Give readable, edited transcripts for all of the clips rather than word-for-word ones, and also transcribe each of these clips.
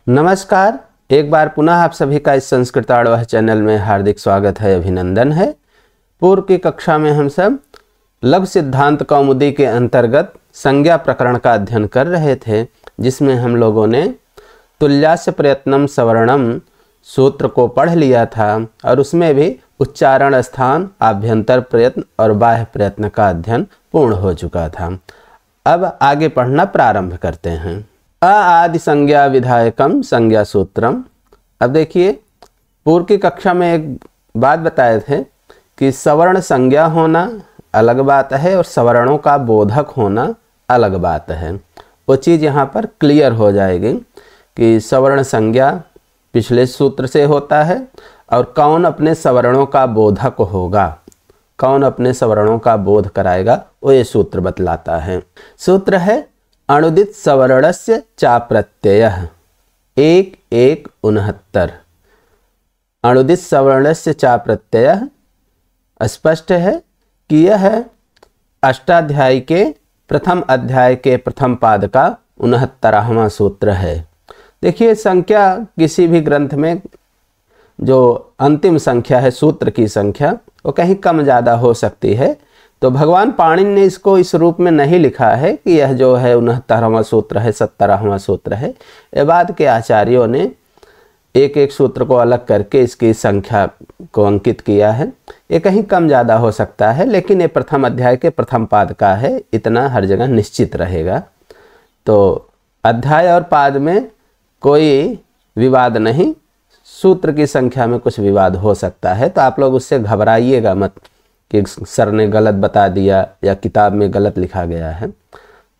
नमस्कार। एक बार पुनः आप सभी का इस संस्कृताड़वह चैनल में हार्दिक स्वागत है, अभिनंदन है। पूर्व की कक्षा में हम सब लघु सिद्धांत कौमुदी के अंतर्गत संज्ञा प्रकरण का अध्ययन कर रहे थे, जिसमें हम लोगों ने तुल्यास्य प्रयत्नम सवर्णम सूत्र को पढ़ लिया था और उसमें भी उच्चारण स्थान, आभ्यंतर प्रयत्न और बाह्य प्रयत्न का अध्ययन पूर्ण हो चुका था। अब आगे पढ़ना प्रारंभ करते हैं। अ आदि संज्ञा विधायकम संज्ञा सूत्रम। अब देखिए, पूर्व की कक्षा में एक बात बताए थे कि सवर्ण संज्ञा होना अलग बात है और सवर्णों का बोधक होना अलग बात है। वो चीज़ यहाँ पर क्लियर हो जाएगी कि सवर्ण संज्ञा पिछले सूत्र से होता है और कौन अपने सवर्णों का बोधक होगा, कौन अपने सवर्णों का बोध कराएगा, वो ये सूत्र बतलाता है। सूत्र है अणुदित सवर्णस्य चा प्रत्ययः 1-1-69। अणुदित सवर्णस्य चा प्रत्ययः स्पष्ट है कि यह अष्टाध्यायी के प्रथम अध्याय के प्रथम पाद का 69वां सूत्र है। देखिए, संख्या किसी भी ग्रंथ में जो अंतिम संख्या है, सूत्र की संख्या, वो कहीं कम ज़्यादा हो सकती है। तो भगवान पाणिनि ने इसको इस रूप में नहीं लिखा है कि यह जो है 69वां सूत्र है, 70वां सूत्र है। ये बाद के आचार्यों ने एक एक सूत्र को अलग करके इसकी संख्या को अंकित किया है। ये कहीं कम ज़्यादा हो सकता है, लेकिन ये प्रथम अध्याय के प्रथम पाद का है, इतना हर जगह निश्चित रहेगा। तो अध्याय और पाद में कोई विवाद नहीं, सूत्र की संख्या में कुछ विवाद हो सकता है, तो आप लोग उससे घबराइएगा मत कि सर ने गलत बता दिया या किताब में गलत लिखा गया है।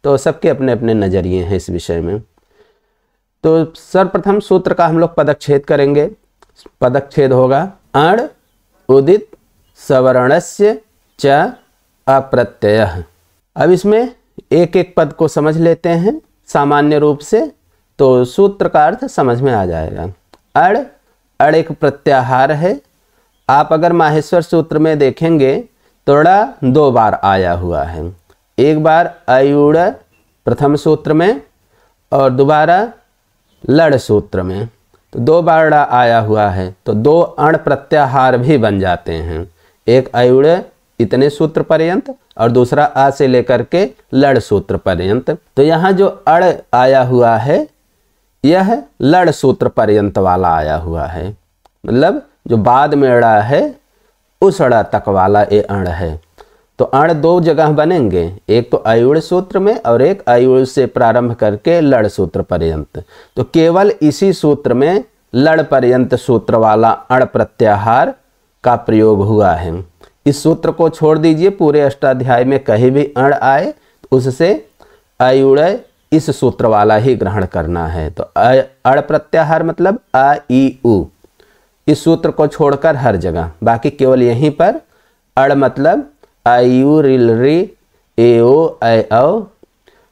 तो सबके अपने अपने नज़रिए हैं इस विषय में। तो सर्वप्रथम सूत्र का हम लोग पदच्छेद करेंगे। पदच्छेद होगा अण उदित सवर्णस्य च अप्रत्ययः। अब इसमें एक एक पद को समझ लेते हैं सामान्य रूप से, तो सूत्र का अर्थ समझ में आ जाएगा। अड़ एक प्रत्याहार है। आप अगर माहेश्वर सूत्र में देखेंगे तो ड़ 2 बार आया हुआ है। एक बार अयुड़ प्रथम सूत्र में और दोबारा लड़ सूत्र में, तो 2 बार ड़ आया हुआ है, तो 2 अण प्रत्याहार भी बन जाते हैं। एक अयुड़ इतने सूत्र पर्यंत और दूसरा आ से लेकर के लड़ सूत्र पर्यंत। तो यहाँ जो अड़ आया हुआ है यह लड़ सूत्र पर्यंत वाला आया हुआ है, मतलब जो बाद में अड़ा है उस अड़ा तक वाला ये अण है। तो अण 2 जगह बनेंगे, एक तो अयुड़ सूत्र में और एक अयुड़ से प्रारंभ करके लड़ सूत्र पर्यंत। तो केवल इसी सूत्र में लड़ पर्यंत सूत्र वाला अण प्रत्याहार का प्रयोग हुआ है। इस सूत्र को छोड़ दीजिए, पूरे अष्टाध्याय में कहीं भी अण आए तो उससे अयुड़ इस सूत्र वाला ही ग्रहण करना है। तो अण प्रत्याहार मतलब अ ई उ, इस सूत्र को छोड़कर हर जगह, बाकी केवल यहीं पर अड़ मतलब आयु रिल री ए ओ ऐ औ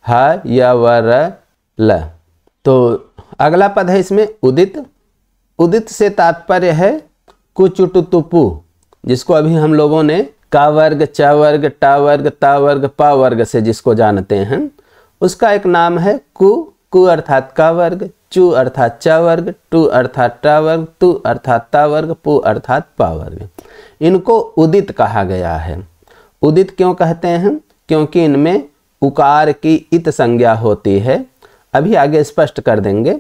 हा या व र ल। तो अगला पद है इसमें उदित। उदित से तात्पर्य है कुचुटुतुपु, जिसको अभी हम लोगों ने का वर्ग, च वर्ग, टा वर्ग, ता वर्ग, पा वर्ग से जिसको जानते हैं, उसका एक नाम है कु। कु अर्थात का वर्ग, चु अर्थात च वर्ग, टू अर्थात टा वर्ग, तु अर्थात ता वर्ग, पु अर्थात पा वर्ग। इनको उदित कहा गया है। उदित क्यों कहते हैं? क्योंकि इनमें उकार की इत संज्ञा होती है, अभी आगे स्पष्ट कर देंगे,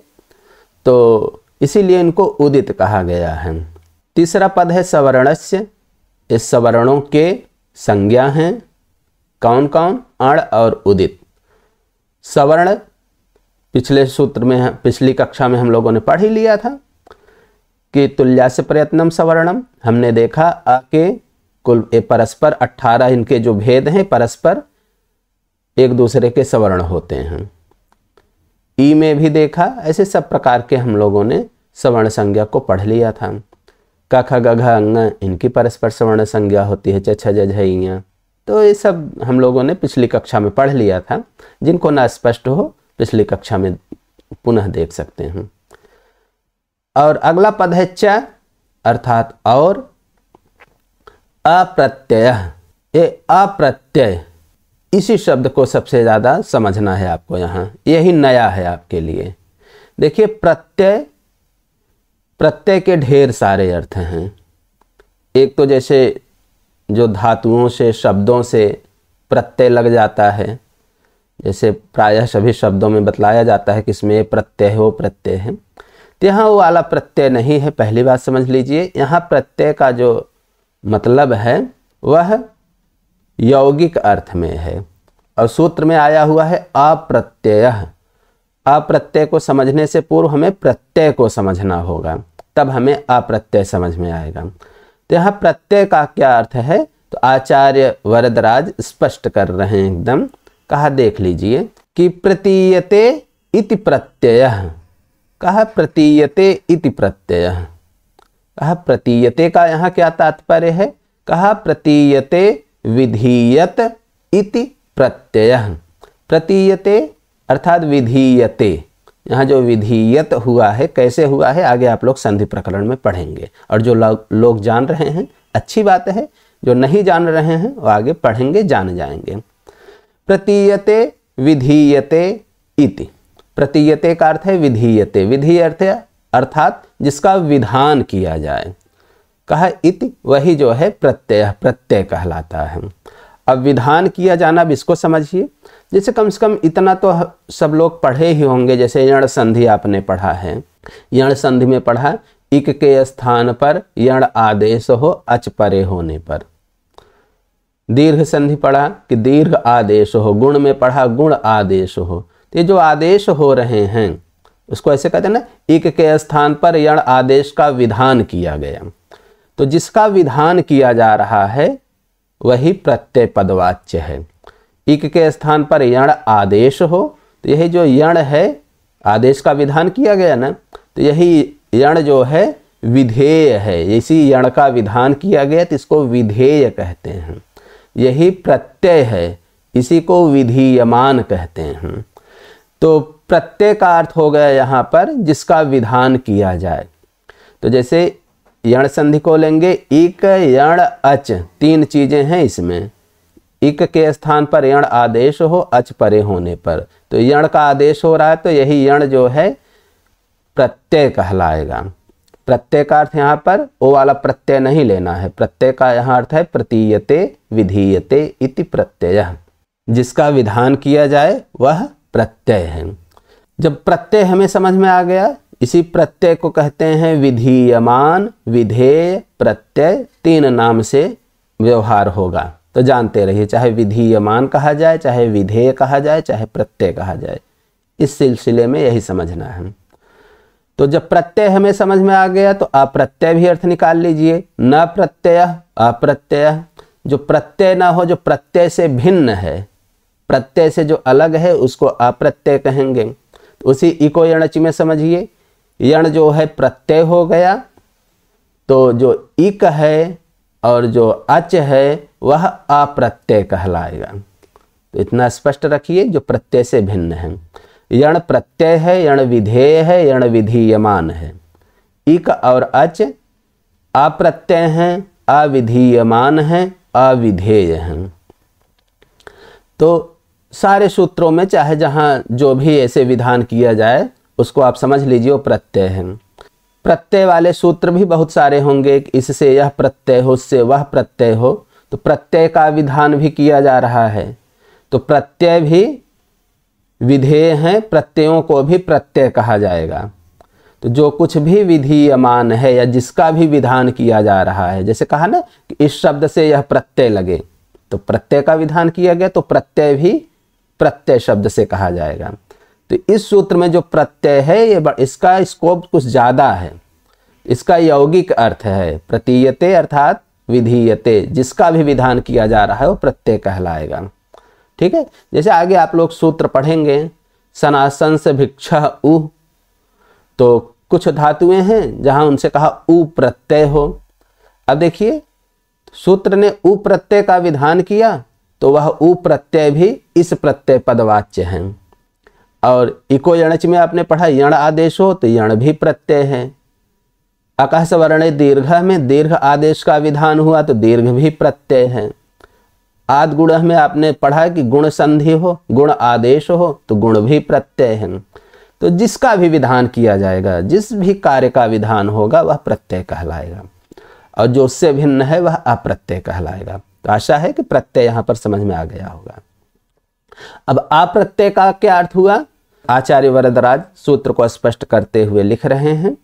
तो इसीलिए इनको उदित कहा गया है। तीसरा पद है सवर्णस्य। इस सवर्णों के संज्ञा हैं कौन कौन? अण और उदित। सवर्ण पिछले सूत्र में, पिछली कक्षा में हम लोगों ने पढ़ ही लिया था कि तुल्यास्य प्रयत्नम सवर्णम। हमने देखा अ के कुल परस्पर 18 इनके जो भेद हैं, परस्पर एक दूसरे के सवर्ण होते हैं। ई में भी देखा। ऐसे सब प्रकार के हम लोगों ने सवर्ण संज्ञा को पढ़ लिया था। क ख ग घ अंग इनकी परस्पर सवर्ण संज्ञा होती है, च छ ज झ ञ। तो ये सब हम लोगों ने पिछली कक्षा में पढ़ लिया था। जिनको ना स्पष्ट हो पिछली कक्षा में पुनः देख सकते हैं। और अगला पद है च अर्थात और। अप्रत्यय, ये अप्रत्यय इसी शब्द को सबसे ज़्यादा समझना है आपको। यहाँ यही नया है आपके लिए। देखिए प्रत्यय के ढेर सारे अर्थ हैं। एक तो जैसे जो धातुओं से शब्दों से प्रत्यय लग जाता है, जैसे प्रायः सभी शब्दों में बतलाया जाता है कि इसमें ये प्रत्यय है वो प्रत्यय है, तो यहाँ वो वाला प्रत्यय नहीं है। पहली बात समझ लीजिए, यहाँ प्रत्यय का जो मतलब है वह यौगिक अर्थ में है और सूत्र में आया हुआ है अप्रत्यय। अप्रत्यय को समझने से पूर्व हमें प्रत्यय को समझना होगा, तब हमें अप्रत्यय समझ में आएगा। तो यहाँ प्रत्यय का क्या अर्थ है, तो आचार्य वरदराज स्पष्ट कर रहे हैं एकदम। कहा देख लीजिए कि प्रतीयते इति प्रत्ययः। कहा प्रतीयते इति प्रत्ययः। कहा प्रतीयते का यहाँ क्या तात्पर्य है, कहा प्रतीयते विधीयत इति प्रत्ययः। प्रतीयते अर्थात विधीयते, यहाँ जो विधीयत हुआ है कैसे हुआ है आगे आप लोग संधि प्रकरण में पढ़ेंगे, और जो लोग जान रहे हैं अच्छी बात है, जो नहीं जान रहे हैं वो आगे पढ़ेंगे जान जाएंगे। प्रतीयते विधीयते इति, प्रतीयते का अर्थ है विधीयते, विधि अर्थ अर्थात जिसका विधान किया जाए। कहा इति, वही जो है प्रत्यय, प्रत्यय कहलाता है। अब विधान किया जाना, अब इसको समझिए। जैसे कम से कम इतना तो सब लोग पढ़े ही होंगे, जैसे यण संधि आपने पढ़ा है। यण संधि में पढ़ा इक के स्थान पर यण आदेश हो अच परे होने पर। दीर्घ संधि पढ़ा कि दीर्घ आदेश हो, गुण में पढ़ा गुण आदेश हो। तो ये जो आदेश हो रहे हैं उसको ऐसे कहते हैं ना, इक के स्थान पर यण आदेश का विधान किया गया। तो जिसका विधान किया जा रहा है वही प्रत्यय पदवाच्य है। इक के स्थान पर यण आदेश हो, तो यही जो यण है आदेश का विधान किया गया ना, तो यही यण जो है विधेय है। इसी यण का विधान किया गया तो इसको विधेय कहते हैं। यही प्रत्यय है, इसी को विधीयमान कहते हैं। तो प्रत्यय का अर्थ हो गया यहाँ पर जिसका विधान किया जाए। तो जैसे यण संधि को लेंगे, इक यण अच, तीन चीजें हैं इसमें। इक के स्थान पर यण आदेश हो अच परे होने पर, तो यण का आदेश हो रहा है तो यही यण जो है प्रत्यय कहलाएगा। प्रत्यय का अर्थ यहाँ पर वो वाला प्रत्यय नहीं लेना है। प्रत्यय का यहाँ अर्थ है प्रतीयते विधीयते इति प्रत्ययः, जिसका विधान किया जाए वह प्रत्यय है। जब प्रत्यय हमें समझ में आ गया, इसी प्रत्यय को कहते हैं विधीयमान, विधेय, प्रत्यय। तीन नाम से व्यवहार होगा, तो जानते रहिए, चाहे विधीयमान कहा जाए, चाहे विधेय कहा जाए, चाहे प्रत्यय कहा जाए। इस सिलसिले में यही समझना है। तो जब प्रत्यय हमें समझ में आ गया तो अप्रत्यय भी अर्थ निकाल लीजिए। न प्रत्यय अप्रत्यय, जो प्रत्यय ना हो, जो प्रत्यय से भिन्न है, प्रत्यय से जो अलग है उसको अप्रत्यय कहेंगे। तो उसी इको यणच में समझिए, यण जो है प्रत्यय हो गया, तो जो इक है और जो अच है वह अप्रत्यय कहलाएगा। तो इतना स्पष्ट रखिए, जो प्रत्यय से भिन्न है। यण प्रत्यय है, यण विधेय है, यण विधीयमान है। इक और अच अप्रत्यय हैं, अविधीयमान हैं, अविधेय हैं। तो सारे सूत्रों में चाहे जहाँ जो भी ऐसे विधान किया जाए उसको आप समझ लीजिए वो प्रत्यय है। प्रत्यय वाले सूत्र भी बहुत सारे होंगे, इससे यह प्रत्यय हो, उससे वह प्रत्यय हो। तो प्रत्यय का विधान भी किया जा रहा है, तो प्रत्यय भी विधेय हैं, प्रत्ययों को भी प्रत्यय कहा जाएगा। तो जो कुछ भी विधीयमान है या जिसका भी विधान किया जा रहा है, जैसे कहा ना कि इस शब्द से यह प्रत्यय लगे, तो प्रत्यय का विधान किया गया, तो प्रत्यय भी प्रत्यय शब्द से कहा जाएगा। तो इस सूत्र में जो प्रत्यय है ये इसका स्कोप कुछ ज़्यादा है। इसका यौगिक अर्थ है प्रतीयते अर्थात विधीयते, जिसका भी विधान किया जा रहा है वो प्रत्यय कहलाएगा। ठीक है, जैसे आगे आप लोग सूत्र पढ़ेंगे, सनासन से भिक्षा उ, तो कुछ धातुएं हैं जहां उनसे कहा उ प्रत्यय हो। अब देखिए सूत्र ने उ प्रत्यय का विधान किया, तो वह उ प्रत्यय भी इस प्रत्यय पदवाच्य हैं। और इको यणच में आपने पढ़ा यण आदेश हो, तो यण भी प्रत्यय है। आकाश वर्ण दीर्घ में दीर्घ आदेश का विधान हुआ, तो दीर्घ भी प्रत्यय है। आद गुण में आपने पढ़ा कि गुण संधि हो, गुण आदेश हो, तो गुण भी प्रत्यय है। तो जिसका भी विधान किया जाएगा, जिस भी कार्य का विधान होगा वह प्रत्यय कहलाएगा, और जो उससे भिन्न है वह अप्रत्यय कहलाएगा। तो आशा है कि प्रत्यय यहाँ पर समझ में आ गया होगा। अब अप्रत्यय का क्या अर्थ हुआ? आचार्य वरदराज सूत्र को स्पष्ट करते हुए लिख रहे हैं,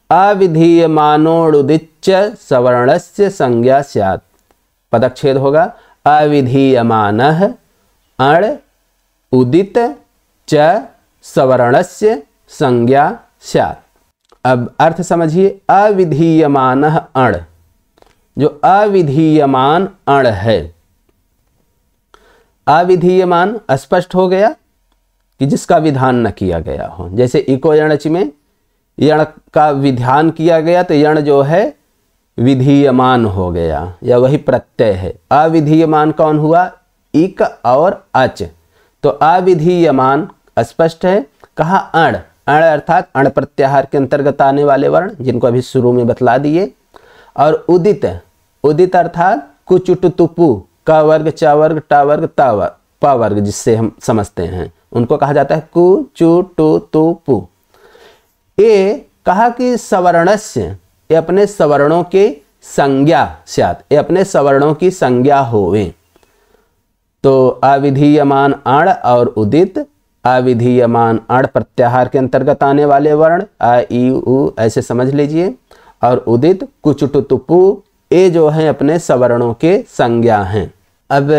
अविधीयमानोड़ुदिच्च सवर्णस्य संज्ञा स्यात्। पदच्छेद होगा अविधीयमानः अण् उदित च सवर्णस्य संज्ञा स्यात्। अब अर्थ समझिए, अविधीयमानः अण्, जो अविधीयमान अण् है, अविधीयमान स्पष्ट हो गया कि जिसका विधान न किया गया हो। जैसे इको यणच में यण का विधान किया गया तो यण जो है विधीयमान हो गया, या वही प्रत्यय है। अविधीयमान कौन हुआ? इक और अच। तो अविधीयमान स्पष्ट है। कहा अण, अण अर्थात अण प्रत्याहार के अंतर्गत आने वाले वर्ण, जिनको अभी शुरू में बतला दिए। और उदित, उदित अर्थात कुचुट तुपु, क वर्ग च वर्ग ट वर्ग त वर्ग प वर्ग, जिससे हम समझते हैं, उनको कहा जाता है कु चु टु तु पु। ये कहा कि सवर्णस्य, ये अपने सवर्णों के संज्ञा स्यात्, ये अपने सवर्णों की संज्ञा होवे। तो अविधीयमान अण और उदित, अविधीयमान अण प्रत्याहार के अंतर्गत आने वाले वर्ण अ ई उ ऐसे समझ लीजिए, और उदित कुचुट तुपु ये जो है अपने सवर्णों के संज्ञा हैं। अब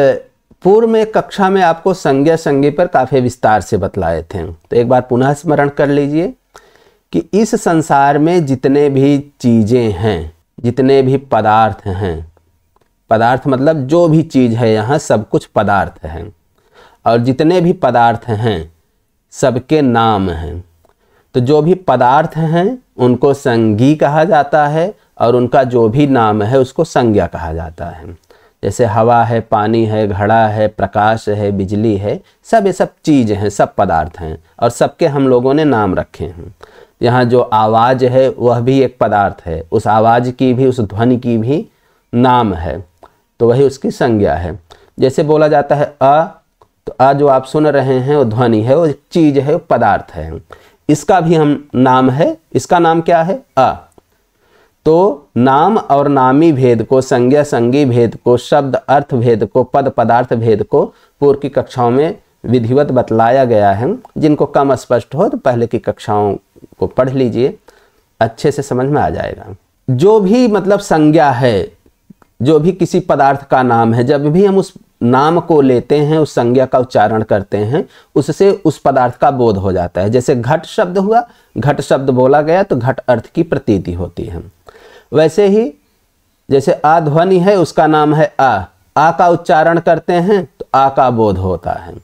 पूर्व में कक्षा में आपको संज्ञा संज्ञा पर काफी विस्तार से बतलाए थे, तो एक बार पुनः स्मरण कर लीजिए कि इस संसार में जितने भी चीजें हैं, जितने भी पदार्थ हैं, पदार्थ मतलब जो भी चीज है, यहाँ सब कुछ पदार्थ है, और जितने भी पदार्थ हैं सबके नाम हैं। तो जो भी पदार्थ हैं उनको संज्ञी कहा जाता है, और उनका जो भी नाम है उसको संज्ञा कहा जाता है। जैसे हवा है, पानी है, घड़ा है, प्रकाश है, बिजली है, सब ये सब चीज़ हैं, सब पदार्थ हैं, और सबके हम लोगों ने नाम रखे हैं। यहाँ जो आवाज़ है वह भी एक पदार्थ है, उस आवाज़ की भी, उस ध्वनि की भी नाम है, तो वही उसकी संज्ञा है। जैसे बोला जाता है अ, तो अ जो आप सुन रहे हैं वो ध्वनि है, वो चीज़ है, वो पदार्थ है, इसका भी हम नाम है। इसका नाम क्या है? अ। तो नाम और नामी भेद को, संज्ञा संज्ञी भेद को, शब्द अर्थ भेद को, पद पदार्थ भेद को पूर्व की कक्षाओं में विधिवत बतलाया गया है। जिनको कम स्पष्ट हो तो पहले की कक्षाओं को पढ़ लीजिए, अच्छे से समझ में आ जाएगा। जो भी मतलब संज्ञा है, जो भी किसी पदार्थ का नाम है, जब भी हम उस नाम को लेते हैं, उस संज्ञा का उच्चारण करते हैं, उससे उस पदार्थ का बोध हो जाता है। जैसे घट शब्द हुआ, घट शब्द बोला गया तो घट अर्थ की प्रतीति होती है। वैसे ही जैसे आ ध्वनि है, उसका नाम है आ का उच्चारण करते हैं तो आ का बोध होता है।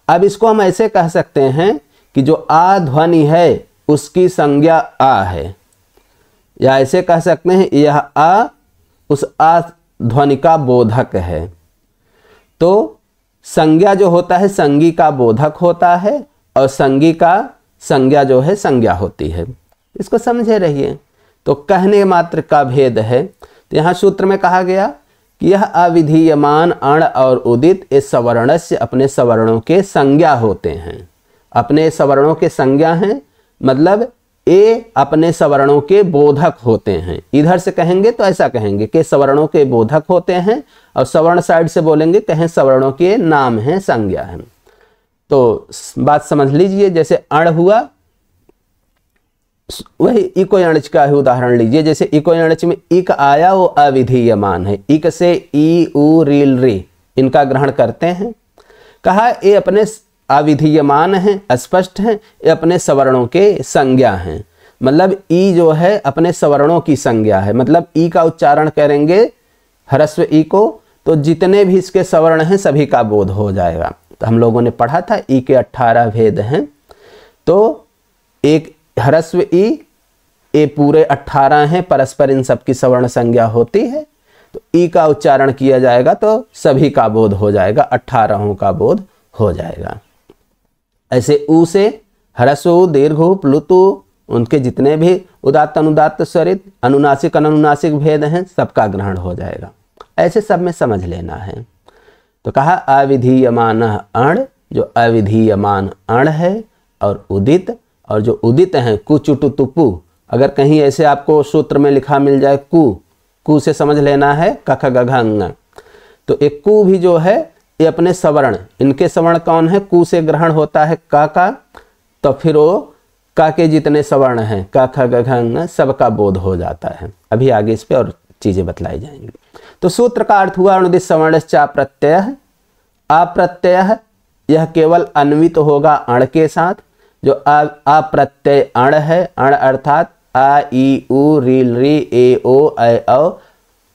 अब इसको हम ऐसे कह सकते हैं कि जो आ ध्वनि है उसकी संज्ञा आ है, या ऐसे कह सकते हैं यह आ उस आ ध्वनि का बोधक है। तो संज्ञा जो होता है संज्ञी का बोधक होता है, और संज्ञी का संज्ञा जो है संज्ञा होती है। इसको समझे रहिए। तो कहने मात्र का भेद है। तो यहाँ सूत्र में कहा गया कि यह अविधीयमान अण और उदित इस सवर्णस्य अपने सवर्णों के संज्ञा होते हैं। अपने सवर्णों के संज्ञा हैं, मतलब ये अपने सवर्णों के बोधक होते हैं। इधर से कहेंगे तो ऐसा कहेंगे कि सवर्णों के बोधक होते हैं, और सवर्ण साइड से बोलेंगे कहें सवर्णों के नाम हैं, संज्ञा है। तो बात समझ लीजिए। जैसे अण हुआ, वही इको यणच का ही उदाहरण लीजिए। जैसे इको यणच में इक आया, वो अविधीयमान है। इक से ई उ रील री इनका ग्रहण करते हैं। कहा ये अपने अविधीयमान हैं, अस्पष्ट हैं, ये अपने सवर्णों के संज्ञा हैं। मतलब ई जो है अपने सवर्णों की संज्ञा है। मतलब ई का उच्चारण करेंगे ह्रस्व ई को, तो जितने भी इसके सवर्ण हैं सभी का बोध हो जाएगा। तो हम लोगों ने पढ़ा था ई के 18 भेद हैं। तो एक ह्रस्व ई, ये पूरे 18 हैं, परस्पर इन सबकी सवर्ण संज्ञा होती है। तो ई का उच्चारण किया जाएगा तो सभी का बोध हो जाएगा, 18 का बोध हो जाएगा। ऐसे ऊ से ह्रस्व दीर्घ प्लुतु, उनके जितने भी उदात्त अनुदात्त स्वरित अनुनासिक अनुनासिक भेद हैं सबका ग्रहण हो जाएगा। ऐसे सब में समझ लेना है। तो कहा अविधीयमान अण, जो अविधीयमान अण है, और उदित और जो उदित हैं कु चुटु तुपु, अगर कहीं ऐसे आपको सूत्र में लिखा मिल जाए कु से समझ लेना है कख गघ अंग, तो एक कु भी जो है ये अपने सवर्ण, इनके सवर्ण कौन है, कु से ग्रहण होता है का, तो फिर वो का के जितने सवर्ण हैं क ख ग घ अंग सबका बोध हो जाता है। अभी आगे इस पे और चीजें बतलाई जाएंगी। तो सूत्र का अर्थ हुआ अनुदित सवर्णश्च प्रत्यय, अप्रत्यय यह केवल अन्वित होगा अण के साथ। जो अप्रत्यय अण है, अण अर्थात आ ई उ री री ए ओ ऐ औ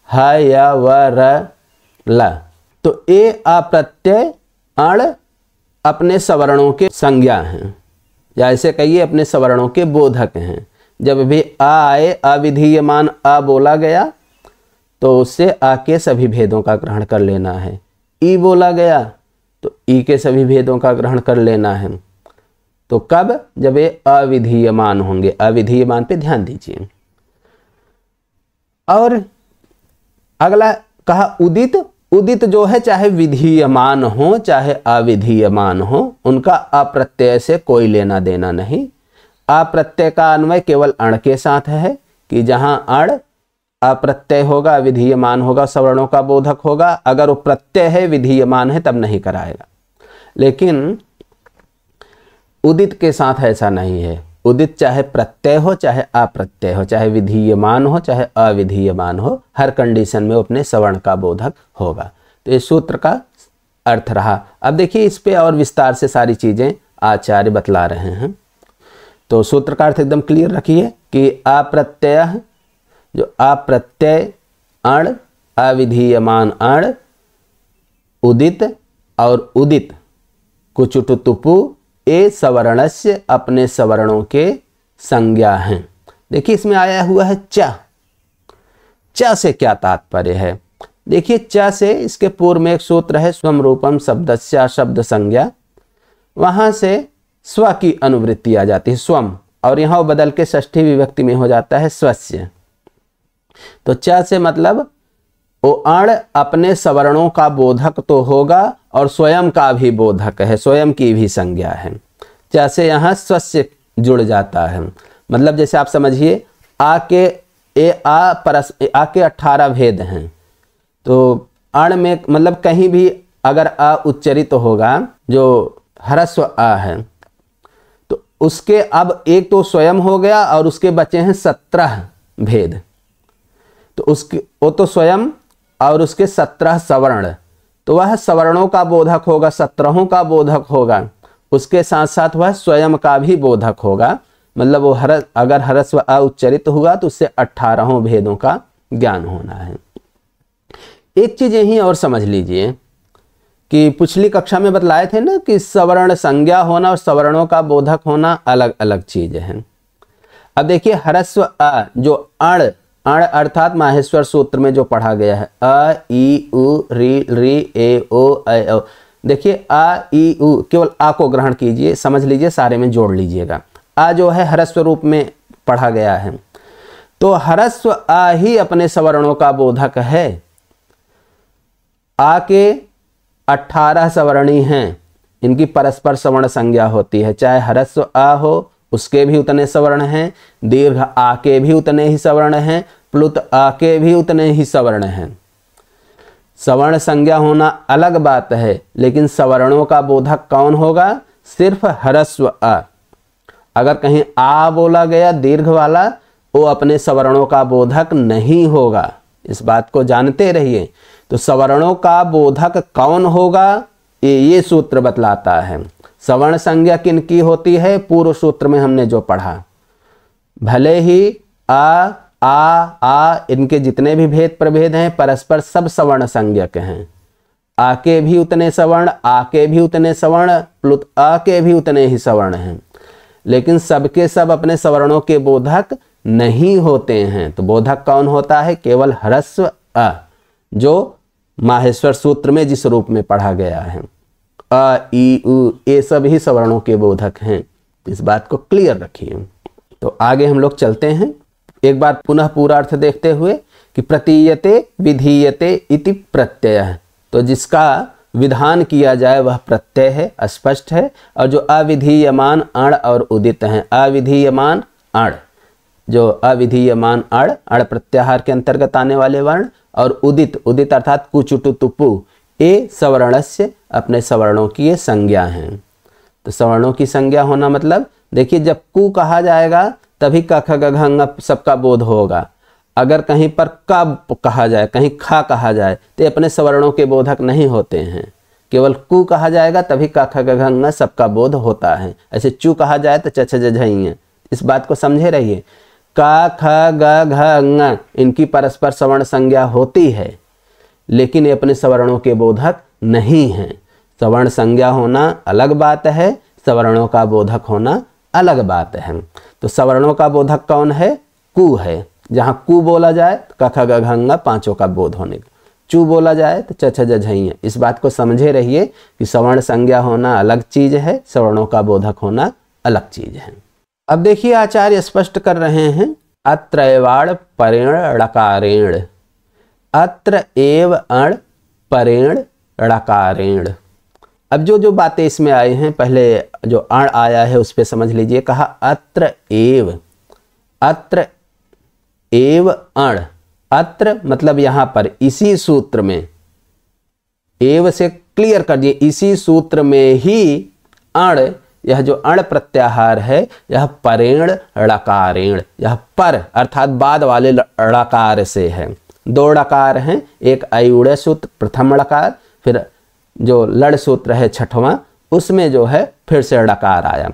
ह य व र ल, तो ए अप्रत्यय अण अपने सवर्णों के संज्ञा हैं, या ऐसे कहिए अपने सवर्णों के बोधक हैं। जब भी आ आए, अविधीयमान आ बोला गया तो उससे आ के सभी भेदों का ग्रहण कर लेना है। ई बोला गया तो ई के सभी भेदों का ग्रहण कर लेना है। तो कब, जब ये अविधीयमान होंगे। अविधीयमान पे ध्यान दीजिए। और अगला कहा उदित, उदित जो है चाहे विधीयमान हो चाहे अविधीयमान हो, उनका अप्रत्यय से कोई लेना देना नहीं। अप्रत्यय का अन्वय केवल अण के साथ है कि जहां अण अप्रत्यय होगा, विधीयमान होगा, सवर्णों का बोधक होगा। अगर वो प्रत्यय है, विधीयमान है, तब नहीं कराएगा। लेकिन उदित के साथ ऐसा नहीं है। उदित चाहे प्रत्यय हो चाहे अप्रत्यय हो, चाहे विधीयमान हो चाहे अविधीयमान हो, हर कंडीशन में वो अपने सवर्ण का बोधक होगा। तो ये सूत्र का अर्थ रहा। अब देखिए इस पे और विस्तार से सारी चीजें आचार्य बतला रहे हैं। तो सूत्र का अर्थ एकदम क्लियर रखिए कि अप्रत्यय, जो अप्रत्यय अण, अविधीयमान अण, उदित और उदित कुचुटु तुपु ए सवर्णस्य अपने सवर्णों के संज्ञा हैं। देखिए इसमें आया हुआ है च से क्या तात्पर्य है। देखिए च से, इसके पूर्व में एक सूत्र है स्वम रूपम शब्दस्य शब्द संज्ञा, वहां से स्व की अनुवृत्ति आ जाती है, स्वम, और यहां वो बदल के षष्ठी विभक्ति में हो जाता है स्वस्य। तो च से मतलब वो अण अपने सवर्णों का बोधक तो होगा और स्वयं का भी बोधक है, स्वयं की भी संज्ञा है। जैसे यहाँ स्वस्य जुड़ जाता है, मतलब जैसे आप समझिए आ के 18 भेद हैं। तो अण में मतलब कहीं भी अगर आ उच्चरित होगा, जो ह्रस्व आ है, तो उसके अब एक तो स्वयं हो गया और उसके बचे हैं 17 भेद। तो उसके वो तो स्वयं और उसके 17 सवर्ण, तो वह सवर्णों का बोधक होगा, 17 का बोधक होगा। उसके साथ साथ वह स्वयं का भी बोधक होगा, मतलब वो अगर ह्रस्व अ उच्चरित हुआ तो उससे 18 भेदों का ज्ञान होना है। एक चीज यही और समझ लीजिए कि पिछली कक्षा में बतलाए थे ना कि सवर्ण संज्ञा होना और सवर्णों का बोधक होना अलग अलग चीज है। अब देखिए ह्रस्व अ, जो अण अर्थात माहेश्वर सूत्र में जो पढ़ा गया है, अ ई उ री री ए ओ ऐ औ। देखिए आ ई उ, केवल आ को ग्रहण कीजिए, समझ लीजिए, सारे में जोड़ लीजिएगा। आ जो है ह्रस्व रूप में पढ़ा गया है, तो ह्रस्व आ ही अपने सवर्णों का बोधक है। आ के 18 सवर्णी हैं, इनकी परस्पर सवर्ण संज्ञा होती है। चाहे ह्रस्व आ हो उसके भी उतने सवर्ण हैं, दीर्घ आ के भी उतने ही सवर्ण हैं, प्लुत आ के भी उतने ही सवर्ण हैं। सवर्ण संज्ञा होना अलग बात है, लेकिन सवर्णों का बोधक कौन होगा? सिर्फ ह्रस्व आ। अगर कहीं आ बोला गया दीर्घ वाला, वो अपने सवर्णों का बोधक नहीं होगा, इस बात को जानते रहिए। तो सवर्णों का बोधक कौन होगा, ये सूत्र बतलाता है। सवर्ण संज्ञा किनकी होती है? पूर्व सूत्र में हमने जो पढ़ा, भले ही आ इनके जितने भी भेद प्रभेद हैं परस्पर सब सवर्ण संज्ञक हैं। आ के भी उतने सवर्ण, आ के भी उतने सवर्ण, प्लुत आ के भी उतने ही सवर्ण हैं, लेकिन सबके सब अपने सवर्णों के बोधक नहीं होते हैं। तो बोधक कौन होता है? केवल ह्रस्व अ, जो माहेश्वर सूत्र में जिस रूप में पढ़ा गया है। अ ई उ ये सब ही सवर्णों के बोधक हैं, इस बात को क्लियर रखिए। तो आगे हम लोग चलते हैं, एक बार पुनः पूरा अर्थ देखते हुए कि प्रतीयते विधीयते इति प्रत्यय, तो जिसका विधान किया जाए वह प्रत्यय है, स्पष्ट है। और जो अविधीयमान अण और उदित हैं, अविधीयमान अण, जो अविधीयमान अण प्रत्याहार के अंतर्गत आने वाले वर्ण, और उदित, उदित अर्थात कुचुटु तुपु, ये सवर्णस्य, अपने सवर्णों की ये संज्ञा हैं। तो सवर्णों की संज्ञा होना मतलब देखिए, जब कु कहा जाएगा तभी क ख ग घ ङ सबका बोध होगा। अगर कहीं पर क कहा जाए, कहीं खा कहा जाए, तो अपने सवर्णों के बोधक नहीं होते हैं। केवल कु कहा जाएगा तभी क ख ग घ ङ सबका बोध होता है। ऐसे चू कहा जाए तो च छ ज झ ञ, इस बात को समझे रहिए। क ख ग घ ङ इनकी परस्पर सवर्ण संज्ञा होती है, लेकिन ये अपने सवर्णों के बोधक नहीं हैं। सवर्ण संज्ञा होना अलग बात है, सवर्णों का बोधक होना अलग बात है। तो सवर्णों का बोधक कौन है? कु है। जहाँ कु बोला जाए तो क ख ग घ ङ पांचों का बोध होने का, चू बोला जाए तो च छ ज झ ञ। इस बात को समझे रहिए कि सवर्ण संज्ञा होना अलग चीज है, सवर्णों का बोधक होना अलग चीज है। अब देखिए आचार्य स्पष्ट कर रहे हैं, अत्र एवाड़ परेण ड़कारेण, अत्र एव अण परेण ड़कारेण। अब जो जो बातें इसमें आई हैं, पहले जो अण आया है उस पर समझ लीजिए। कहा अत्र एव, अत्र एव अण, अत्र मतलब यहां पर, इसी सूत्र में, एव से क्लियर कर दिए, इसी सूत्र में ही अण, यह जो अण प्रत्याहार है, यह परेण ड़कारेण, यह पर अर्थात बाद वाले ड़कार से है। दो ड़कार हैं, एक आयुड़ सूत्र प्रथम ड़कार, फिर जो लड़ सूत्र है छठवां, उसमें जो है फिर से ड़कार आया।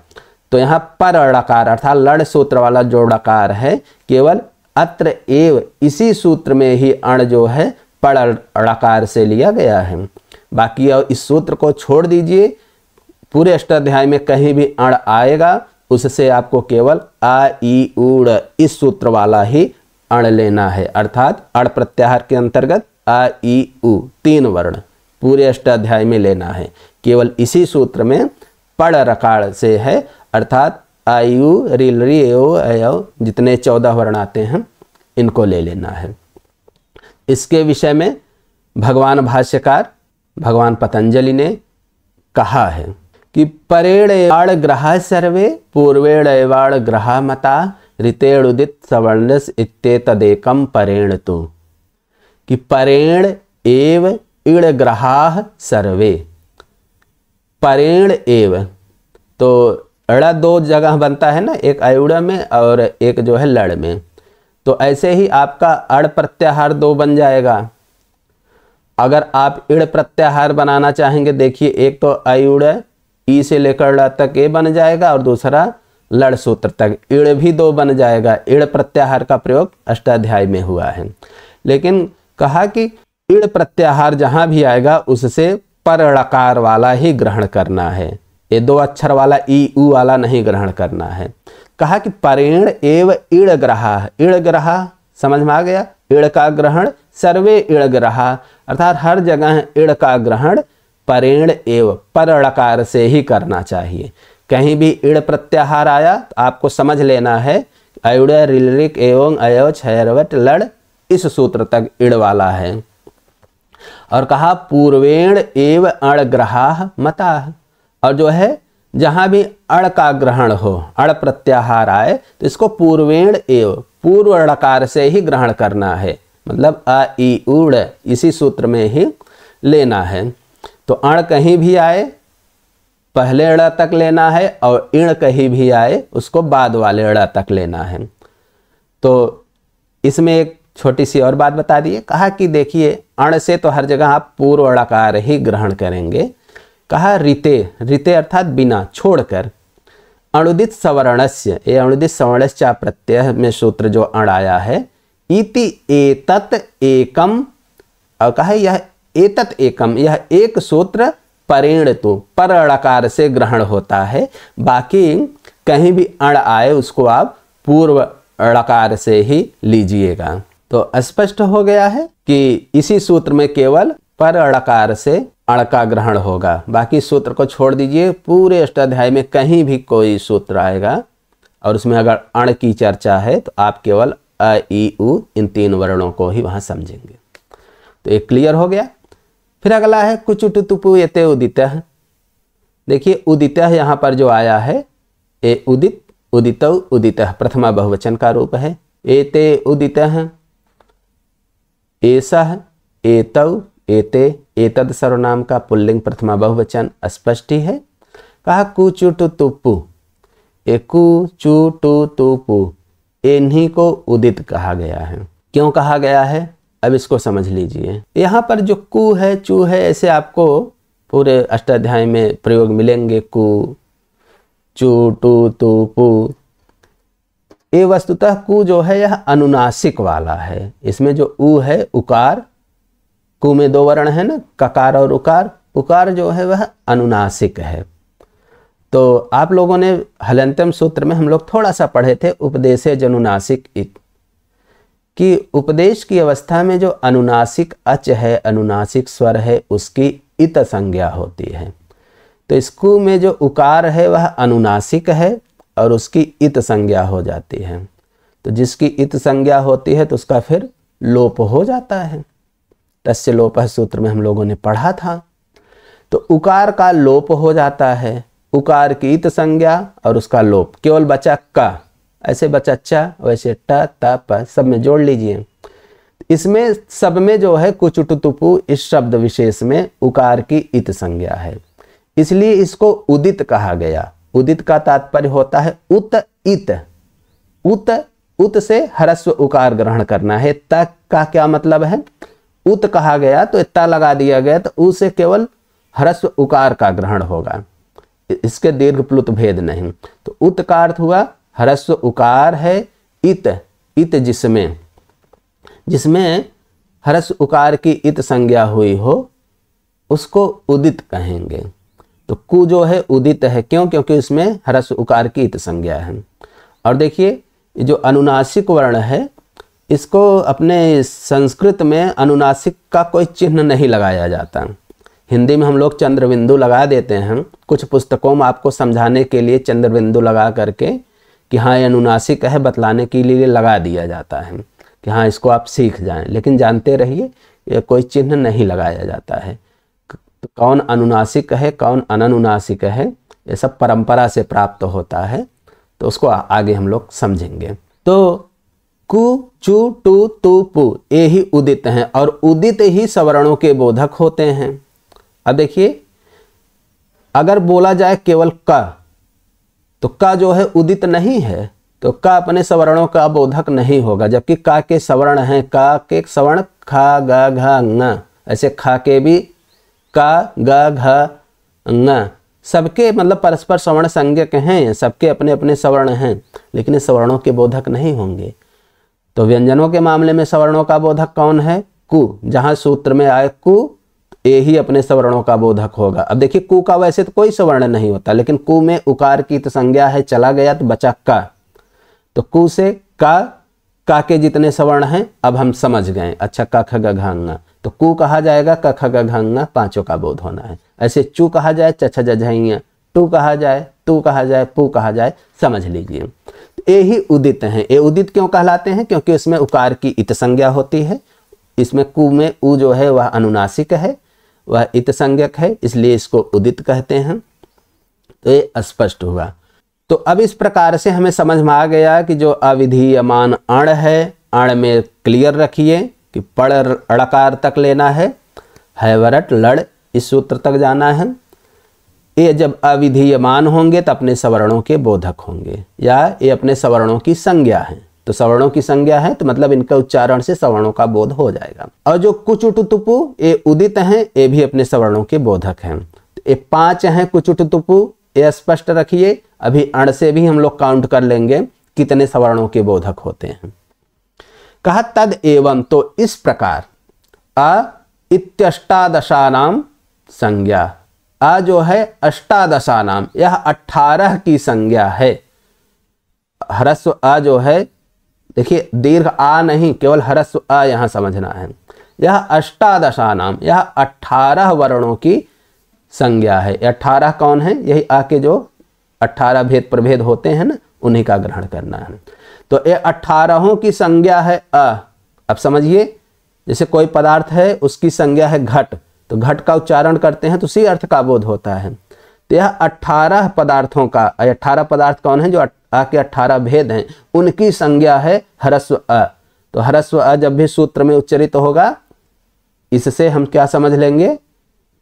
तो यहाँ पर ड़कार अर्थात लड़ सूत्र वाला जो ड़कार है, केवल अत्र एव इसी सूत्र में ही अण जो है पड़ ड़कार से लिया गया है। बाकी इस सूत्र को छोड़ दीजिए, पूरे अष्टाध्याय में कहीं भी अण आएगा उससे आपको केवल आ ई उड़ इस सूत्र वाला ही अण लेना है। अर्थात अण प्रत्याहार के अंतर्गत आ ई उ तीन वर्ण पूरे अष्टाध्याय में लेना है। केवल इसी सूत्र में पड़ रकार से है, अर्थात आयु रिल री एओ अयो जितने 14 वर्ण आते हैं इनको ले लेना है। इसके विषय में भगवान भाष्यकार भगवान पतंजलि ने कहा है कि परेण एवाड़ ग्रहा सर्वे पूर्वेण एवाड़ ग्रहा मता ऋतेण उदित सवर्णस इत्येतदेकं परेण तो, कि परेण एव इड़ ग्रहाः सर्वे, परेण एव, तो अड़ा दो जगह बनता है ना, एक आयुड़ में और एक जो है लड़ में। तो ऐसे ही आपका अड़ प्रत्याहार दो बन जाएगा। अगर आप इड़ प्रत्याहार बनाना चाहेंगे, देखिए एक तो आयुड़ ई से लेकर ड़ तक ये बन जाएगा और दूसरा लड़ सूत्र तक इड़ भी दो बन जाएगा। इड़ प्रत्याहार का प्रयोग अष्टाध्याय में हुआ है, लेकिन कहा कि इड़ प्रत्याहार जहां भी आएगा उससे पर ड़कार वाला ही ग्रहण करना है, ये दो अक्षर वाला ई उ वाला नहीं ग्रहण करना है। कहा कि परेण एव इड़ ग्रहा, इड़ ग्रहा समझ में आ गया, इड़ का ग्रहण सर्वे इड़ ग्रहा, अर्थात हर जगह इड़ का ग्रहण परेण एव पर ड़कार से ही करना चाहिए। कहीं भी इड़ प्रत्याहार आया तो आपको समझ लेना है अयुड़ रिलरिक एवं अयो छयरवट लड़ इस सूत्र तक इड़ वाला है। और कहा पूर्वेण एव अण ग्रहा मता, और जो है जहां भी अण का ग्रहण हो, अण प्रत्याहार आए तो इसको पूर्वेण एव पूर्व ड़कार से ही ग्रहण करना है, मतलब अ ई उड़ इसी सूत्र में ही लेना है। तो अण कहीं भी आए पहले अड़ तक लेना है और इण कहीं भी आए उसको बाद वाले अड़ तक लेना है। तो इसमें एक छोटी सी और बात बता दिए, कहा कि देखिए अण से तो हर जगह आप पूर्व ड़कार ही ग्रहण करेंगे। कहा ऋते, ऋते अर्थात बिना, छोड़कर, अणुदित सवर्णस्य, ये अणुदित सवर्णस्य प्रत्यय में सूत्र जो अण आया है, इति एतत् एकम, और कहा यह एतत् एकम, यह एक सूत्र परेण तो पर ड़कार से ग्रहण होता है। बाकी कहीं भी अण आए उसको आप पूर्व ड़कार से ही लीजिएगा। तो स्पष्ट हो गया है कि इसी सूत्र में केवल पर ड़कार से अण का ग्रहण होगा, बाकी सूत्र को छोड़ दीजिए। पूरे अष्टाध्याय में कहीं भी कोई सूत्र आएगा और उसमें अगर अण की चर्चा है तो आप केवल अ ई उ इन तीन वर्णों को ही वहां समझेंगे। तो ये क्लियर हो गया। फिर अगला है कुचुटु तुपु एते उदितः। देखिए उदितः यहाँ पर जो आया है, ए उदित, उदितौ, उदितः प्रथमा बहुवचन का रूप है। एते उदितः, एषः, एतौ, एते, एतद सर्वनाम का पुल्लिंग प्रथमा बहुवचन स्पष्ट ही है। कहा कुचुटु तुपु, ए कुचुटु तुपु, इन्हीं को उदित कहा गया है। क्यों कहा गया है, अब इसको समझ लीजिए। यहाँ पर जो कु है, चू है, ऐसे आपको पूरे अष्टाध्याय में प्रयोग मिलेंगे। कु, चू, टू, तू, पु। ये वस्तुतः कु जो है यह अनुनासिक वाला है। इसमें जो उ है, उकार, कु में दो वर्ण है ना, ककार और उकार। उकार जो है वह अनुनासिक है। तो आप लोगों ने हलंतम सूत्र में हम लोग थोड़ा सा पढ़े थे, उपदेशे जनुनासिक इत, कि उपदेश की अवस्था में जो अनुनासिक अच है, अनुनासिक स्वर है, उसकी इत संज्ञा होती है। तो इस कु में जो उकार है वह अनुनासिक है और उसकी इत संज्ञा हो जाती है। तो जिसकी इत संज्ञा होती है तो उसका फिर लोप हो जाता है। तस्य लोपः सूत्र में हम लोगों ने पढ़ा था। तो उकार का लोप हो जाता है, उकार की इत संज्ञा और उसका लोप, केवल बचा का। ऐसे बचा चा, वैसे ट, त, प, सब में जोड़ लीजिए। इसमें सब में जो है कुचुटु तुपु, इस शब्द विशेष में उकार की इत संज्ञा है, इसलिए इसको उदित कहा गया। उदित का तात्पर्य होता है उत इत। उत, उत से ह्रस्व उकार ग्रहण करना है। त का क्या मतलब है, उत कहा गया तो इत्ता लगा दिया गया, तो उ से केवल ह्रस्व उकार का ग्रहण होगा, इसके दीर्घ प्लुत भेद नहीं। तो उत का अर्थ हुआ ह्रस्व उकार है। इत, इत जिसमें ह्रस्व उकार की इत संज्ञा हुई हो उसको उदित कहेंगे। तो कु जो है उदित है, क्यों? क्योंकि उसमें ह्रस्व उकार की इत संज्ञा है। और देखिए जो अनुनासिक वर्ण है, इसको अपने संस्कृत में अनुनासिक का कोई चिन्ह नहीं लगाया जाता। हिंदी में हम लोग चंद्रबिंदु लगा देते हैं, कुछ पुस्तकों में आपको समझाने के लिए चंद्रबिंदु लगा करके कि हाँ ये अनुनासिक है बतलाने के लिए लगा दिया जाता है कि हाँ इसको आप सीख जाएं। लेकिन जानते रहिए ये कोई चिन्ह नहीं लगाया जाता है। तो कौन अनुनासिक है कौन अननुनासिक है, ये सब परंपरा से प्राप्त होता है, तो उसको आगे हम लोग समझेंगे। तो कु, चू, टू, तू, पु, ये ही उदित हैं और उदित ही सवर्णों के बोधक होते हैं। अब देखिए अगर बोला जाए केवल क, तो का जो है उदित नहीं है, तो का अपने सवर्णों का बोधक नहीं होगा। जबकि का के सवर्ण हैं, का के सवर्ण खा, ग, घ, ङ, ऐसे खा के भी का, ग, घ, ङ, सबके मतलब परस्पर सवर्ण संज्ञक हैं, सबके अपने अपने सवर्ण हैं, लेकिन इस सवर्णों के बोधक नहीं होंगे। तो व्यंजनों के मामले में सवर्णों का बोधक कौन है? कु। जहां सूत्र में आए कु, ये ही अपने सवर्णों का बोधक होगा। अब देखिए कु का वैसे तो कोई सवर्ण नहीं होता, लेकिन कु में उकार की तो संज्ञा है, चला गया तो बचा का। तो कु से का के जितने सवर्ण हैं अब हम समझ गए। अच्छा क, ख, ग, घ, ङ, तो कु कहा जाएगा, क, ख, ग, घ, ङ, पांचों का बोध होना है। ऐसे चू कहा जाए, च, छ, ज, झ, ञ, टू कहा जाए, तू कहा जाए, पू कहा जाए, समझ लीजिए। ये ही उदित हैं। ये उदित क्यों कहलाते हैं? क्योंकि इसमें उकार की इत संज्ञा होती है। इसमें कु में उ जो है वह अनुनासिक है, वह इत संज्ञक है, इसलिए इसको उदित कहते हैं। तो ये स्पष्ट हुआ। तो अब इस प्रकार से हमें समझ में आ गया कि जो अविधीयमान अण है, अण में क्लियर रखिए कि पड़ ड़कार तक लेना है, वरट लड़ इस सूत्र तक जाना है। ये जब अविधीयमान होंगे तो अपने सवर्णों के बोधक होंगे, या ये अपने सवर्णों की संज्ञा है। तो सवर्णों की संज्ञा है तो मतलब इनका उच्चारण से सवर्णों का बोध हो जाएगा। और जो कुचुटु तुपु ये उदित हैं, ये भी अपने सवर्णों के बोधक हैं। ये 5 हैं कुचुटु तुपु, ये स्पष्ट रखिए। अभी अण से भी हम लोग काउंट कर लेंगे कितने सवर्णों के बोधक होते हैं। कहा तद एवं, तो इस प्रकार अ इत्यष्टादशानाम संज्ञा, अ जो है अष्टादशानाम, यह 18 की संज्ञा है। ह्रस्व अ जो है, देखिए दीर्घ आ नहीं, केवल ह्रस्व अ यहां समझना है। यह अष्टादशानाम, यह 18 वर्णों की संज्ञा है। 18 कौन है? यही आ के जो 18 भेद प्रभेद होते हैं ना, उन्हीं का ग्रहण करना है। तो ये 18 की संज्ञा है अ। अब समझिए, जैसे कोई पदार्थ है उसकी संज्ञा है घट, तो घट का उच्चारण करते हैं तो उसी अर्थ का बोध होता है। तो यह 18 पदार्थों का, 18 पदार्थ कौन है जो आ के 18 भेद हैं, उनकी संज्ञा है ह्रस्व अ। तो ह्रस्व अ जब भी सूत्र में उच्चरित होगा, इससे हम क्या समझ लेंगे,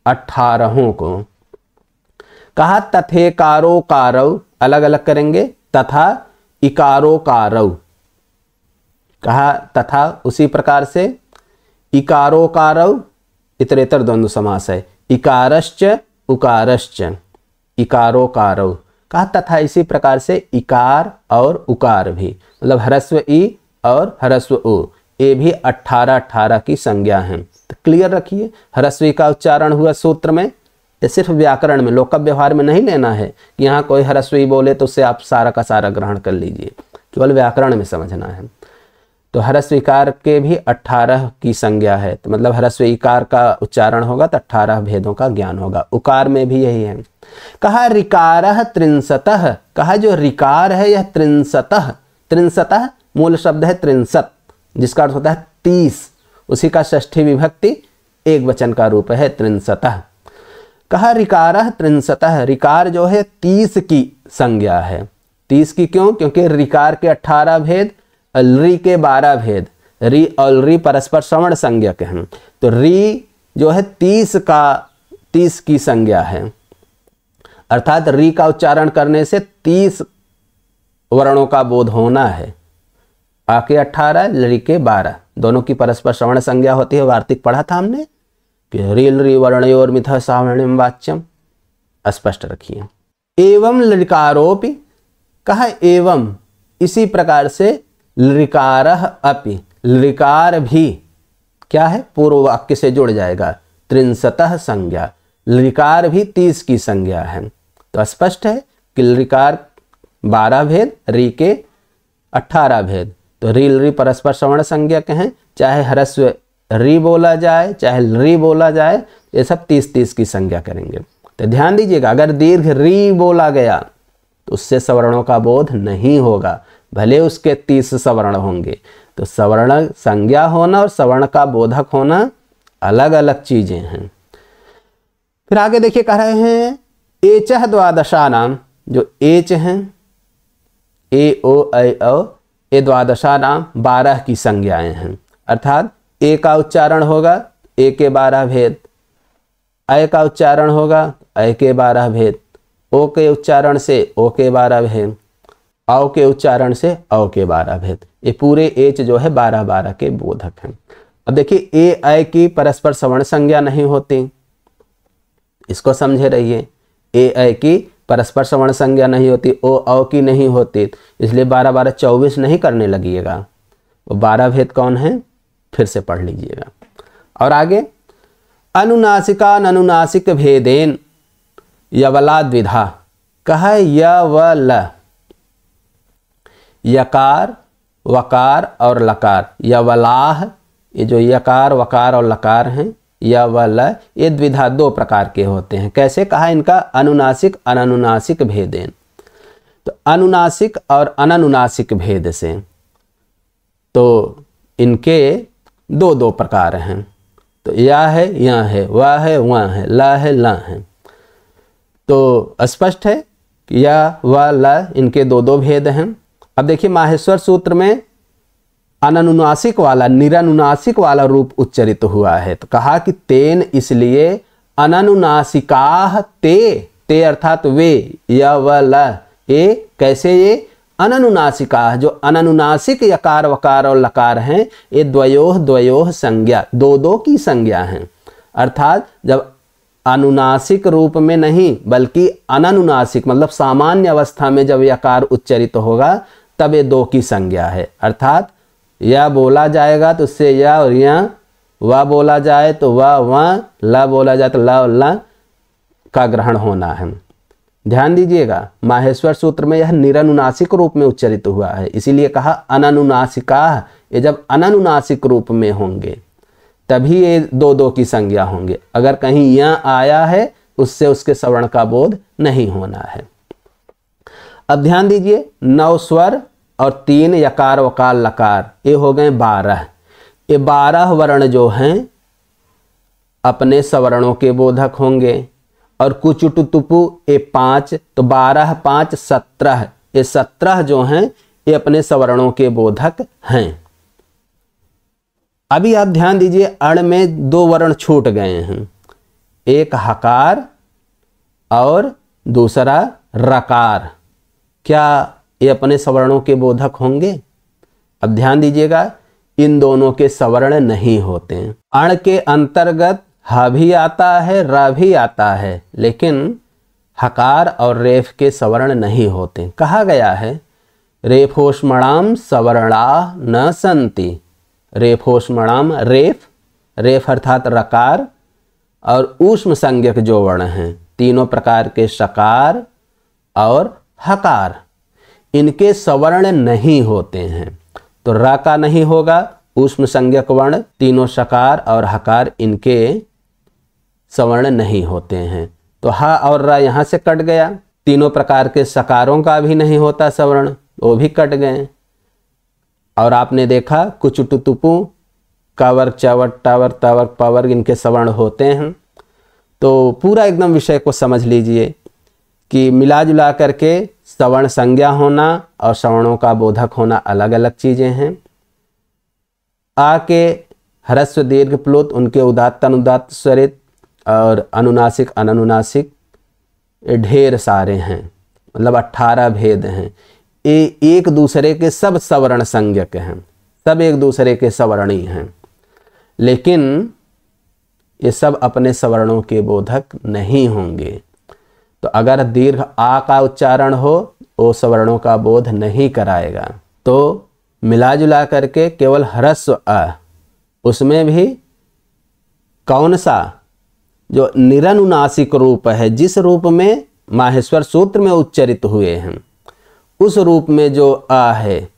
18 को। कहा तथेकारो कारौ, अलग अलग करेंगे, तथा इकारो कारौ। कहा तथा उसी प्रकार से इकारो कारौ, इतरेतर द्वंद्व समास है, इकारश्च उकारश्च, इकारो कारौ। कहा तथा इसी प्रकार से इकार और उकार भी, मतलब ह्रस्व ई और ह्रस्व उ, ये भी 18 की संज्ञा हैं। तो क्लियर रखिए, ह्रस्व ई का उच्चारण हुआ सूत्र में, ये सिर्फ व्याकरण में, लोक व्यवहार में नहीं लेना है कि यहाँ कोई ह्रस्व ई बोले तो उससे आप सारा का सारा ग्रहण कर लीजिए, केवल व्याकरण में समझना है। तो ह्रस्व इकार के भी 18 की संज्ञा है, तो मतलब ह्रस्व इकार का उच्चारण होगा तो 18 भेदों का ज्ञान होगा। उकार में भी यही है। कहा ऋकारः त्रिंशतः, कहा जो ऋकार है यह त्रिंशतः, त्रिंशतः मूल शब्द है त्रिंशत, जिसका अर्थ होता है 30, उसी का षष्ठी विभक्ति एक वचन का रूप है त्रिंशतः। कहा ऋकारः त्रिंशतः, ऋकार जो है 30 की संज्ञा है। 30 की क्यों? क्योंकि ऋकार के 18 भेद, री के 12 भेद, री और री परस्पर श्रवण संज्ञक हैं, तो री जो है 30 की संज्ञा है, अर्थात री का उच्चारण करने से 30 वर्णों का बोध होना है। आ के 18, री के 12, दोनों की परस्पर श्रवण संज्ञा होती है। वार्तिक पढ़ा था हमने कि रील री वर्णयोर मिथः सावर्ण्यम वाच्यम, स्पष्ट रखिए। एवं लृकारोपि, कहा एवं इसी प्रकार से लृकारः अपि, लृकार भी क्या है, पूर्व वाक्य से जुड़ जाएगा, त्रिंशतः संज्ञा, लृकार भी 30 की संज्ञा है। तो स्पष्ट है कि लृकार 12 भेद, री के 18 भेद, तो रील री परस्पर श्रवण संज्ञक हैं, चाहे ह्रस्व री बोला जाए चाहे री बोला जाए, ये सब 30 की संज्ञा करेंगे। तो ध्यान दीजिएगा, अगर दीर्घ री बोला गया तो उससे सवर्णों का बोध नहीं होगा, भले उसके 30 सवर्ण होंगे। तो सवर्ण संज्ञा होना और सवर्ण का बोधक होना अलग अलग चीजें हैं। फिर आगे देखिए कह रहे हैं एचः द्वादशानाम, जो एच हैं ए ओ ऐ औ, ये द्वादशानाम 12 की संज्ञाएं हैं, अर्थात ए का उच्चारण होगा ए के 12 भेद, ऐ का उच्चारण होगा ऐ के 12 भेद, ओ के उच्चारण से ओ के 12 भेद, औ के उच्चारण से औ के 12 भेद। ये पूरे एच जो है 12 के बोधक हैं। अब देखिए ए ऐ की परस्पर सवर्ण संज्ञा नहीं होती, इसको समझे रहिए। ए ऐ की परस्पर सवर्ण संज्ञा नहीं होती, ओ औ की नहीं होती, इसलिए 12 24 नहीं करने लगिएगा। वो 12 भेद कौन है फिर से पढ़ लीजिएगा। और आगे अनुनासिका अनुनासिक भेदेन यवला द्विधा, कहा यवल, यकार वकार और लकार, यवलाह, ये जो यकार वकार और लकार हैं, यवल, ये द्विधा 2 प्रकार के होते हैं। कैसे? कहा इनका अनुनासिक अननुनासिक भेदेन। तो अनुनासिक और अननुनासिक भेद से तो इनके 2 प्रकार हैं। तो या है या है, वाह है वहाँ है, ला है ला है। तो स्पष्ट है कि या व ला इनके 2 भेद हैं। अब देखिए माहेश्वर सूत्र में अननुनासिक वाला, निरनुनासिक वाला रूप उच्चरित हुआ है। तो कहा कि तेन, इसलिए अननुनासिकाः ते अर्थात वे, या व ला, ये कैसे, ये अननुनासिका, जो अननुनासिक यकार वकार और लकार हैं, ये द्वयोः संज्ञा, 2 की संज्ञा हैं। अर्थात जब अनुनासिक रूप में नहीं बल्कि अननुनासिक मतलब सामान्य अवस्था में जब यकार उच्चरित होगा तब ये 2 की संज्ञा है। अर्थात या बोला जाएगा तो उससे या, और या वा बोला जाए तो वा, ला बोला जाए तो ला का ग्रहण होना है। ध्यान दीजिएगा, माहेश्वर सूत्र में यह निरनुनासिक रूप में उच्चरित हुआ है, इसीलिए कहा अननुनासिका। ये जब अननुनासिक रूप में होंगे तभी ये 2 की संज्ञा होंगे। अगर कहीं यहाँ आया है उससे उसके सवर्ण का बोध नहीं होना है। अब ध्यान दीजिए, 9 स्वर और 3 यकार वकार लकार, ये हो गए 12। ये 12 वर्ण जो हैं अपने सवर्णों के बोधक होंगे। और कुचुटु तुपु ये 5, तो 12 5 17, ये 17 जो हैं ये अपने सवर्णों के बोधक हैं। अभी आप ध्यान दीजिए, अण में 2 वर्ण छूट गए हैं, एक हकार और दूसरा रकार। क्या ये अपने सवर्णों के बोधक होंगे? अब ध्यान दीजिएगा, इन दोनों के सवर्ण नहीं होते हैं। अण के अंतर्गत ह भी आता है, र भी आता है, लेकिन हकार और रेफ के सवर्ण नहीं होते। कहा गया है रेफोष्मणाम सवर्णा न संति। रेफोष्मणाम, रेफ, रेफ अर्थात रकार, और ऊष्म संज्ञक जो वर्ण हैं, तीनों प्रकार के शकार और हकार, इनके सवर्ण नहीं होते हैं। तो र का नहीं होगा, ऊष्म संज्ञक वर्ण, तीनों शकार और हकार, इनके सवर्ण नहीं होते हैं। तो ह और र यहाँ से कट गया। तीनों प्रकार के सकारों का भी नहीं होता सवर्ण, वो भी कट गए। और आपने देखा कुचुटु तुपु, कावर, चावर, टावर, तावर, पावर, इनके सवर्ण होते हैं। तो पूरा एकदम विषय को समझ लीजिए कि मिला जुला करके सवर्ण संज्ञा होना और सवर्णों का बोधक होना अलग अलग चीज़ें हैं। आ के ह्रस्व दीर्घ प्लुत, उनके उदात्त अनुदात्त स्वरित और अनुनासिक अननुनासिक ढेर सारे हैं, मतलब 18 भेद हैं। ये एक दूसरे के सब सवर्ण संज्ञक हैं, सब एक दूसरे के सवर्णी हैं, लेकिन ये सब अपने सवर्णों के बोधक नहीं होंगे। तो अगर दीर्घ आ का उच्चारण हो वो सवर्णों का बोध नहीं कराएगा। तो मिला जुला करके केवल ह्रस्व अ, उसमें भी कौन सा, जो निरनुनासिक रूप है, जिस रूप में माहेश्वर सूत्र में उच्चरित हुए हैं, उस रूप में जो अ है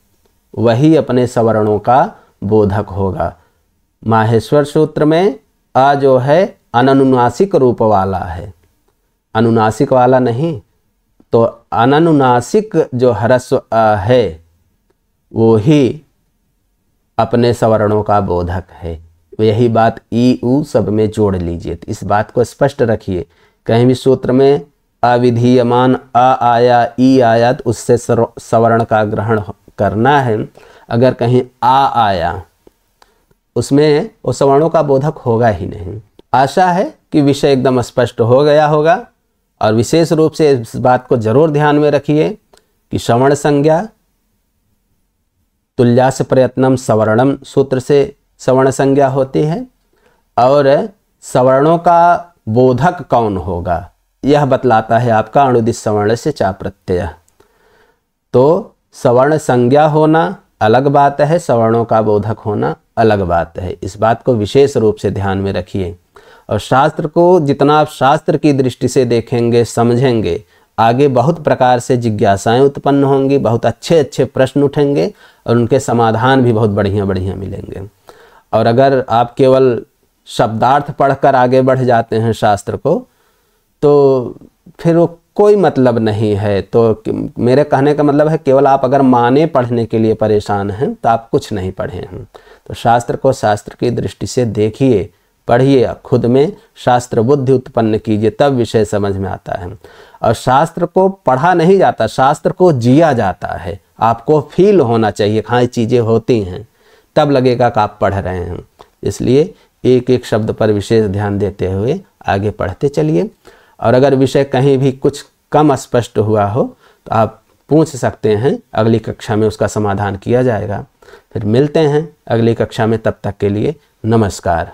वही अपने सवर्णों का बोधक होगा। माहेश्वर सूत्र में अ जो है अननुनासिक रूप वाला है, अनुनासिक वाला नहीं। तो अननुनासिक जो ह्रस्व अ है वो ही अपने सवर्णों का बोधक है। यही बात ई उ सब में जोड़ लीजिए। तो इस बात को स्पष्ट रखिए, कहीं भी सूत्र में अविधीयमान अ आया, ई आया, तो उससे सवर्ण का ग्रहण करना है। अगर कहीं आ आया उसमें वो सवर्णों का बोधक होगा ही नहीं। आशा है कि विषय एकदम स्पष्ट हो गया होगा। और विशेष रूप से इस बात को जरूर ध्यान में रखिए कि सवर्ण संज्ञा तुल्यास प्रयत्नम सवर्णम सूत्र से सवर्ण संज्ञा होती है, और सवर्णों का बोधक कौन होगा यह बतलाता है आपका अणुदित सवर्ण से चा प्रत्यय। तो सवर्ण संज्ञा होना अलग बात है, सवर्णों का बोधक होना अलग बात है। इस बात को विशेष रूप से ध्यान में रखिए। और शास्त्र को जितना आप शास्त्र की दृष्टि से देखेंगे, समझेंगे, आगे बहुत प्रकार से जिज्ञासाएं उत्पन्न होंगी, बहुत अच्छे अच्छे प्रश्न उठेंगे और उनके समाधान भी बहुत बढ़िया बढ़िया मिलेंगे। और अगर आप केवल शब्दार्थ पढ़कर आगे बढ़ जाते हैं शास्त्र को, तो फिर वो कोई मतलब नहीं है। तो मेरे कहने का मतलब है, केवल आप अगर माने पढ़ने के लिए परेशान हैं तो आप कुछ नहीं पढ़े हैं। तो शास्त्र को शास्त्र की दृष्टि से देखिए, पढ़िए, खुद में शास्त्र बुद्धि उत्पन्न कीजिए, तब विषय समझ में आता है। और शास्त्र को पढ़ा नहीं जाता, शास्त्र को जिया जाता है। आपको फील होना चाहिए, हाँ ये चीज़ें होती हैं, तब लगेगा कि आप पढ़ रहे हैं। इसलिए एक एक शब्द पर विशेष ध्यान देते हुए आगे पढ़ते चलिए। और अगर विषय कहीं भी कुछ कम स्पष्ट हुआ हो तो आप पूछ सकते हैं, अगली कक्षा में उसका समाधान किया जाएगा। फिर मिलते हैं अगली कक्षा में, तब तक के लिए नमस्कार।